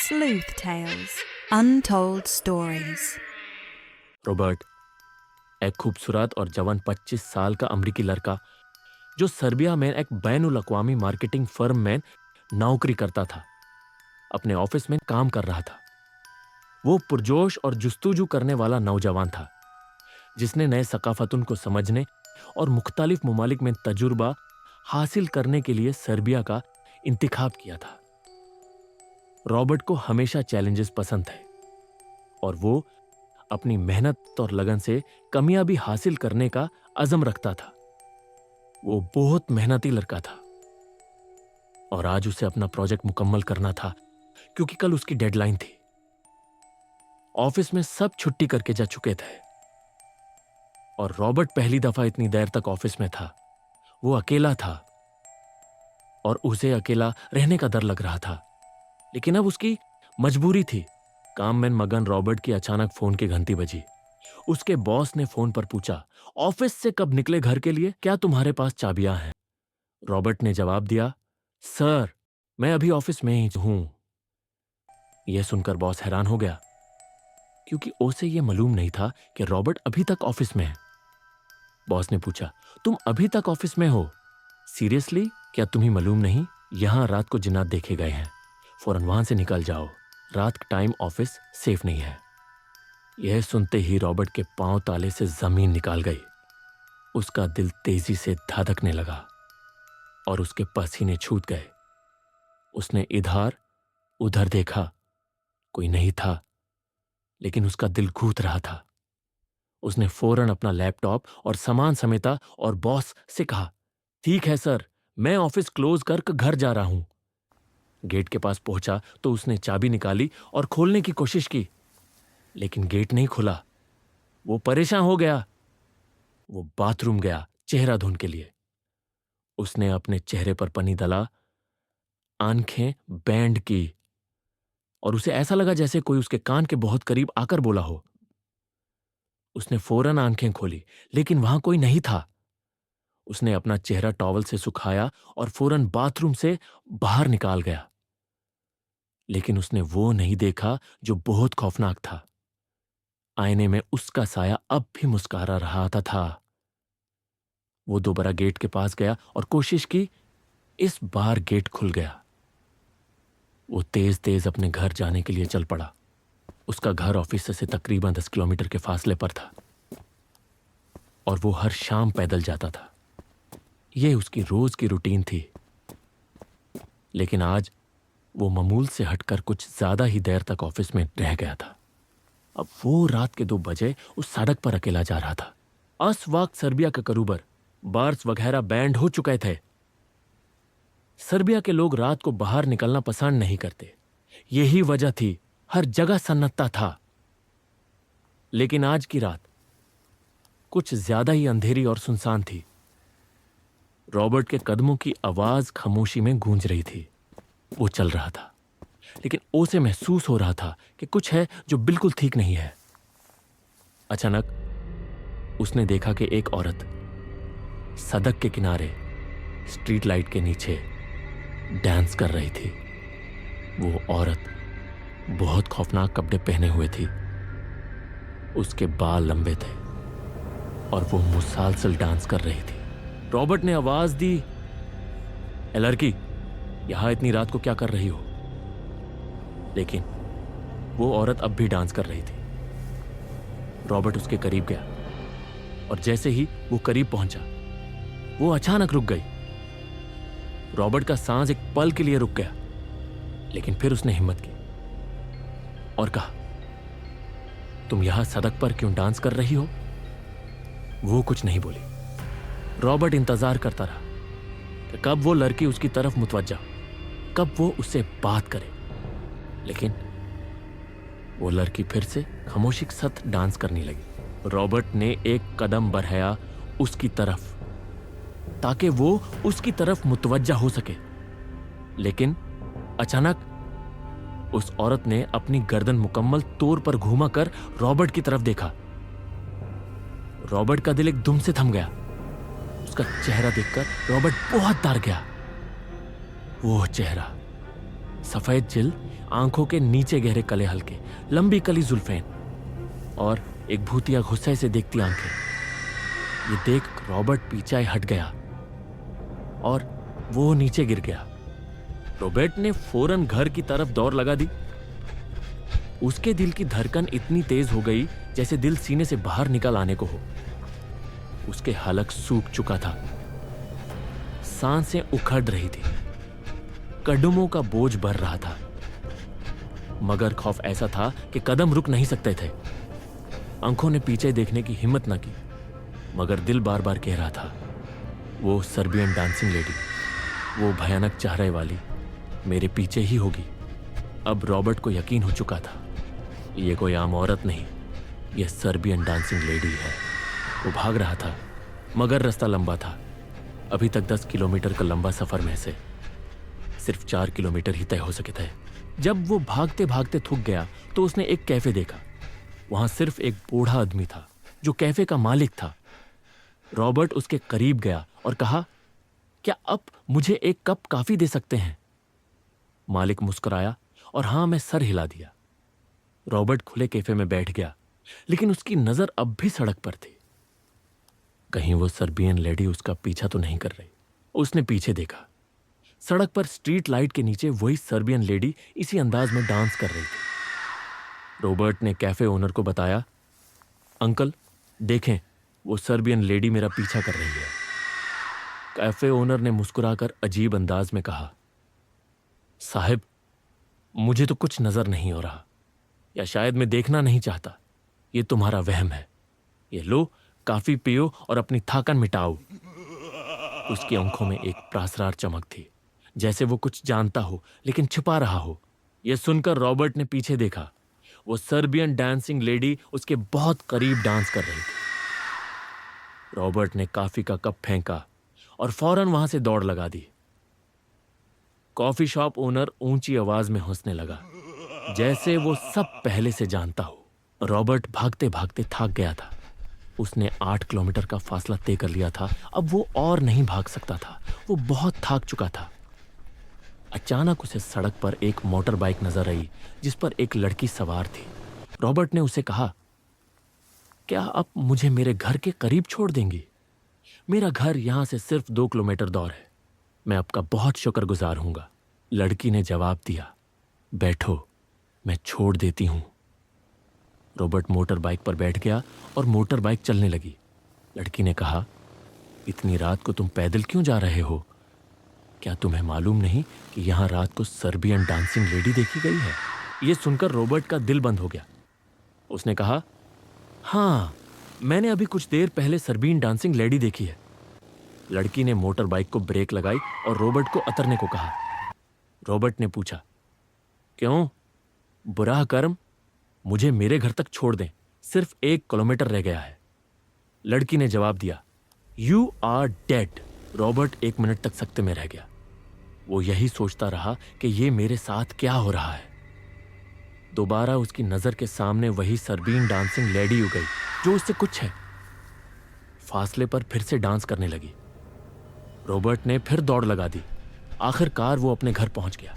Sleuth Tales Untold Stories। Robert एक खूबसूरत और जवान 25 साल का अमरीकी लड़का जो सर्बिया में एक बैनुल अक़वामी मार्केटिंग फर्म में नौकरी करता था, अपने ऑफिस में काम कर रहा था। वो पुरजोश और जुस्तुजू करने वाला नौजवान था जिसने नए सकाफतुन को समझने और मुख्तलिफ मुमालिक में तजुर्बा हासिल करने के लिए सर्बिया का इंतखाब किया था। रॉबर्ट को हमेशा चैलेंजेस पसंद थे और वो अपनी मेहनत और लगन से कामयाबी हासिल करने का अज़म रखता था। वो बहुत मेहनती लड़का था और आज उसे अपना प्रोजेक्ट मुकम्मल करना था क्योंकि कल उसकी डेडलाइन थी। ऑफिस में सब छुट्टी करके जा चुके थे और रॉबर्ट पहली दफा इतनी देर तक ऑफिस में था। वो अकेला था और उसे अकेला रहने का डर लग रहा था, लेकिन अब उसकी मजबूरी थी। काम में मगन रॉबर्ट की अचानक फोन की घंटी बजी। उसके बॉस ने फोन पर पूछा, ऑफिस से कब निकले घर के लिए? क्या तुम्हारे पास चाबियां हैं? रॉबर्ट ने जवाब दिया, सर मैं अभी ऑफिस में ही हूं। यह सुनकर बॉस हैरान हो गया क्योंकि उसे यह मालूम नहीं था कि रॉबर्ट अभी तक ऑफिस में है। बॉस ने पूछा, तुम अभी तक ऑफिस में हो? सीरियसली? क्या तुम्हें मालूम नहीं यहां रात को जिन्नात देखे गए हैं? फौरन वहां से निकल जाओ, रात का टाइम ऑफिस सेफ नहीं है। यह सुनते ही रॉबर्ट के पांव ताले से जमीन निकाल गई। उसका दिल तेजी से धड़कने लगा और उसके पसीने छूट गए। उसने इधर उधर देखा, कोई नहीं था, लेकिन उसका दिल घूट रहा था। उसने फौरन अपना लैपटॉप और सामान समेटा और बॉस से कहा, ठीक है सर, मैं ऑफिस क्लोज कर घर जा रहा हूं। गेट के पास पहुंचा तो उसने चाबी निकाली और खोलने की कोशिश की, लेकिन गेट नहीं खुला। वो परेशान हो गया। वो बाथरूम गया चेहरा धोने के लिए। उसने अपने चेहरे पर पनी दला, आंखें बैंड की और उसे ऐसा लगा जैसे कोई उसके कान के बहुत करीब आकर बोला हो। उसने फौरन आंखें खोली, लेकिन वहां कोई नहीं था। उसने अपना चेहरा टॉवल से सुखाया और फौरन बाथरूम से बाहर निकाल गया, लेकिन उसने वो नहीं देखा जो बहुत खौफनाक था। आईने में उसका साया अब भी मुस्कुरा रहा था। वो दोबारा गेट के पास गया और कोशिश की। इस बार गेट खुल गया। वो तेज तेज अपने घर जाने के लिए चल पड़ा। उसका घर ऑफिस से तकरीबन 10 किलोमीटर के फासले पर था और वो हर शाम पैदल जाता था। यह उसकी रोज की रूटीन थी, लेकिन आज वो मामूल से हटकर कुछ ज्यादा ही देर तक ऑफिस में रह गया था। अब वो रात के 2 बजे उस सड़क पर अकेला जा रहा था। उस वक्त सर्बिया के करूबर बार्स वगैरह बैंड हो चुके थे। सर्बिया के लोग रात को बाहर निकलना पसंद नहीं करते, यही वजह थी। हर जगह सन्नाटा था। लेकिन आज की रात कुछ ज्यादा ही अंधेरी और सुनसान थी। रॉबर्ट के कदमों की आवाज खामोशी में गूंज रही थी। वो चल रहा था, लेकिन उसे महसूस हो रहा था कि कुछ है जो बिल्कुल ठीक नहीं है। अचानक उसने देखा कि एक औरत सड़क के किनारे स्ट्रीट लाइट के नीचे डांस कर रही थी। वो औरत बहुत खौफनाक कपड़े पहने हुए थी। उसके बाल लंबे थे और वो मुसलसल डांस कर रही थी। रॉबर्ट ने आवाज दी, ए लड़की, यहां इतनी रात को क्या कर रही हो? लेकिन वो औरत अब भी डांस कर रही थी। रॉबर्ट उसके करीब गया और जैसे ही वो करीब पहुंचा, वो अचानक रुक गई। रॉबर्ट का सांस एक पल के लिए रुक गया, लेकिन फिर उसने हिम्मत की और कहा, तुम यहां सड़क पर क्यों डांस कर रही हो? वो कुछ नहीं बोली। रॉबर्ट इंतजार करता रहा कि कब वो लड़की उसकी तरफ मुतवज्जा, कब वो उससे बात करे, लेकिन वो लड़की फिर से खामोशी के साथ डांस करने लगी। रॉबर्ट ने एक कदम बढ़ाया उसकी तरफ ताकि वो उसकी तरफ मुतवज्जा हो सके, लेकिन अचानक उस औरत ने अपनी गर्दन मुकम्मल तौर पर घुमाकर रॉबर्ट की तरफ देखा। रॉबर्ट का दिल एक दुम से थम गया। उसका चेहरा देखकर रॉबर्ट बहुत डर गया। वो चेहरा सफेद जिल, आंखों के नीचे गहरे काले हल्के, लंबी कली जुल्फें और एक भूतिया गुस्से से देखती आंखें। ये देख रॉबर्ट पीछे हट गया और वो नीचे गिर गया। रॉबर्ट ने फौरन घर की तरफ दौड़ लगा दी। उसके दिल की धड़कन इतनी तेज हो गई जैसे दिल सीने से बाहर निकल आने को हो। उसके हलक सूख चुका था, सांसें उखड़ रही थी, कदमों का बोझ बढ़ रहा था, मगर खौफ ऐसा था कि कदम रुक नहीं सकते थे। आंखों ने पीछे देखने की हिम्मत न की, मगर दिल बार बार कह रहा था, वो सर्बियन डांसिंग लेडी, वो भयानक चेहरे वाली मेरे पीछे ही होगी। अब रॉबर्ट को यकीन हो चुका था, ये कोई आम औरत नहीं, यह सर्बियन डांसिंग लेडी है। वो भाग रहा था, मगर रास्ता लंबा था। अभी तक 10 किलोमीटर का लंबा सफर में से सिर्फ 4 किलोमीटर ही तय हो सके थे। जब वो भागते भागते थक गया तो उसने एक कैफे देखा। वहां सिर्फ एक बूढ़ा आदमी था जो कैफे का मालिक था। रॉबर्ट उसके करीब गया और कहा, क्या आप मुझे एक कप कॉफी दे सकते हैं? मालिक मुस्कुराया और हाँ में सर हिला दिया। रॉबर्ट खुले कैफे में बैठ गया, लेकिन उसकी नजर अब भी सड़क पर थी। कहीं वो सर्बियन लेडी उसका पीछा तो नहीं कर रही। उसने पीछे देखा। सड़क पर स्ट्रीट लाइट के नीचे वही सर्बियन लेडी इसी अंदाज में डांस कर रही थी। रॉबर्ट ने कैफे ओनर को बताया, अंकल देखें, वो सर्बियन लेडी मेरा पीछा कर रही है। कैफे ओनर ने मुस्कुराकर अजीब अंदाज में कहा, साहब मुझे तो कुछ नजर नहीं हो रहा, या शायद मैं देखना नहीं चाहता। ये तुम्हारा वहम है। ये लो, काफी पियो और अपनी थकान मिटाओ। उसकी आंखों में एक प्रासरार चमक थी, जैसे वो कुछ जानता हो लेकिन छिपा रहा हो। यह सुनकर रॉबर्ट ने पीछे देखा। वो सर्बियन डांसिंग लेडी उसके बहुत करीब डांस कर रही थी। रॉबर्ट ने कॉफी का कप फेंका और फौरन वहां से दौड़ लगा दी। कॉफी शॉप ओनर ऊंची आवाज में हंसने लगा, जैसे वो सब पहले से जानता हो। रॉबर्ट भागते भागते थक गया था। उसने 8 किलोमीटर का फासला तय कर लिया था। अब वो और नहीं भाग सकता था। वो बहुत थक चुका था। अचानक उसे सड़क पर एक मोटर बाइक नजर आई जिस पर एक लड़की सवार थी। रॉबर्ट ने उसे कहा, क्या आप मुझे मेरे घर के करीब छोड़ देंगी? मेरा घर यहां से सिर्फ 2 किलोमीटर दूर है। मैं आपका बहुत शुक्रगुजार हूंगा। लड़की ने जवाब दिया, बैठो, मैं छोड़ देती हूं। रॉबर्ट मोटर बाइक पर बैठ गया और मोटर बाइक चलने लगी। लड़की ने कहा, इतनी रात को तुम पैदल क्यों जा रहे हो? क्या तुम्हें मालूम नहीं कि यहां रात को सर्बियन डांसिंग लेडी देखी गई है? यह सुनकर रॉबर्ट का दिल बंद हो गया। उसने कहा, हाँ, मैंने अभी कुछ देर पहले सर्बियन डांसिंग लेडी देखी है। लड़की ने मोटर बाइक को ब्रेक लगाई और रॉबर्ट को उतरने को कहा। रॉबर्ट ने पूछा, क्यों? बुरा कर्म, मुझे मेरे घर तक छोड़ दें, सिर्फ 1 किलोमीटर रह गया है। लड़की ने जवाब दिया, you are dead. Robert 1 minute तक सकते में रह गया। वो यही सोचता रहा कि ये मेरे साथ क्या हो रहा है। दोबारा उसकी नजर के सामने वही सर्बियन डांसिंग लेडी हो गई जो उससे कुछ है। फासले पर फिर से डांस करने लगी। रॉबर्ट ने फिर दौड़ लगा दी। आखिरकार वो अपने घर पहुंच गया।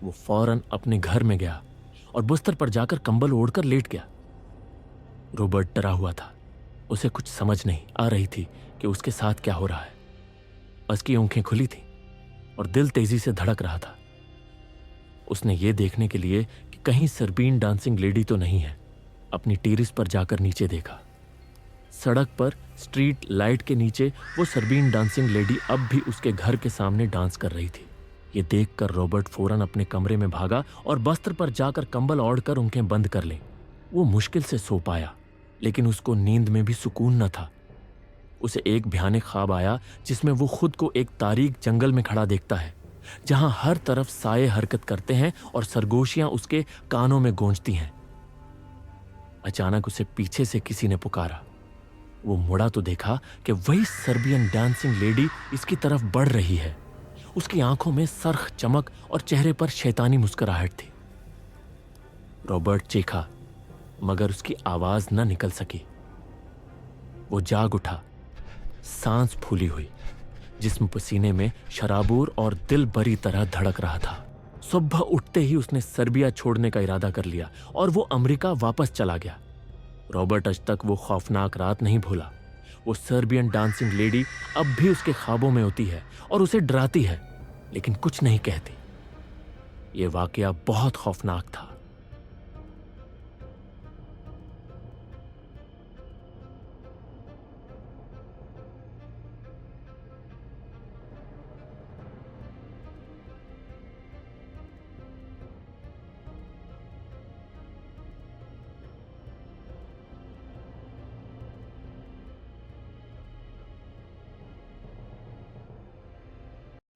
वो फौरन अपने घर में गया और बिस्तर पर जाकर कंबल ओढ़कर लेट गया। रॉबर्ट डरा हुआ था। उसे कुछ समझ नहीं आ रही थी कि उसके साथ क्या हो रहा है। उसकी आंखें खुली थीं और दिल तेजी से धड़क रहा था। उसने ये देखने के लिए कि कहीं सर्बियन डांसिंग लेडी तो नहीं है, अपनी टेरेस पर जाकर नीचे देखा। सड़क पर स्ट्रीट लाइट के नीचे वो सर्बियन डांसिंग लेडी अब भी उसके घर के सामने डांस कर रही थी। ये देखकर रॉबर्ट फौरन अपने कमरे में भागा और बिस्तर पर जाकर कंबल ओढ़कर आंखें बंद कर ली। वो मुश्किल से सो पाया, लेकिन उसको नींद में भी सुकून न था। उसे एक भयानक ख्वाब आया जिसमें वो खुद को एक तारीक जंगल में खड़ा देखता है, जहां हर तरफ साये हरकत करते हैं और सरगोशियां उसके कानों में गूंजती हैं। अचानक उसे पीछे से किसी ने पुकारा। वो मुड़ा तो देखा कि वही सर्बियन डांसिंग लेडी इसकी तरफ बढ़ रही है। उसकी आंखों में सरख चमक और चेहरे पर शैतानी मुस्कुराहट थी। रॉबर्ट चीखा, मगर उसकी आवाज न निकल सकी। वो जाग उठा, सांस फूली हुई, जिस्म पसीने में शराबूर और दिल बरी तरह धड़क रहा था। सुबह उठते ही उसने सर्बिया छोड़ने का इरादा कर लिया और वो अमेरिका वापस चला गया। रॉबर्ट आज तक वो खौफनाक रात नहीं भूला। वो सर्बियन डांसिंग लेडी अब भी उसके ख्वाबों में होती है और उसे डराती है, लेकिन कुछ नहीं कहती। ये वाकया बहुत खौफनाक था।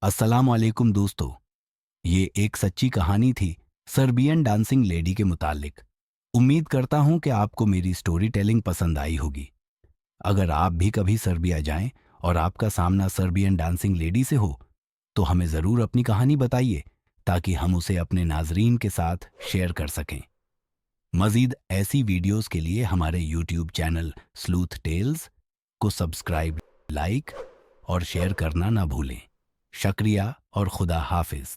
अस्सलाम वालेकुम दोस्तों, ये एक सच्ची कहानी थी सर्बियन डांसिंग लेडी के मुतालिक। उम्मीद करता हूं कि आपको मेरी स्टोरी टेलिंग पसंद आई होगी। अगर आप भी कभी सर्बिया जाएं और आपका सामना सर्बियन डांसिंग लेडी से हो तो हमें ज़रूर अपनी कहानी बताइए ताकि हम उसे अपने नाजरीन के साथ शेयर कर सकें। मज़ीद ऐसी वीडियोस के लिए हमारे यूट्यूब चैनल स्लूथ टेल्स को सब्सक्राइब, लाइक और शेयर करना ना भूलें। शुक्रिया और खुदा हाफिज।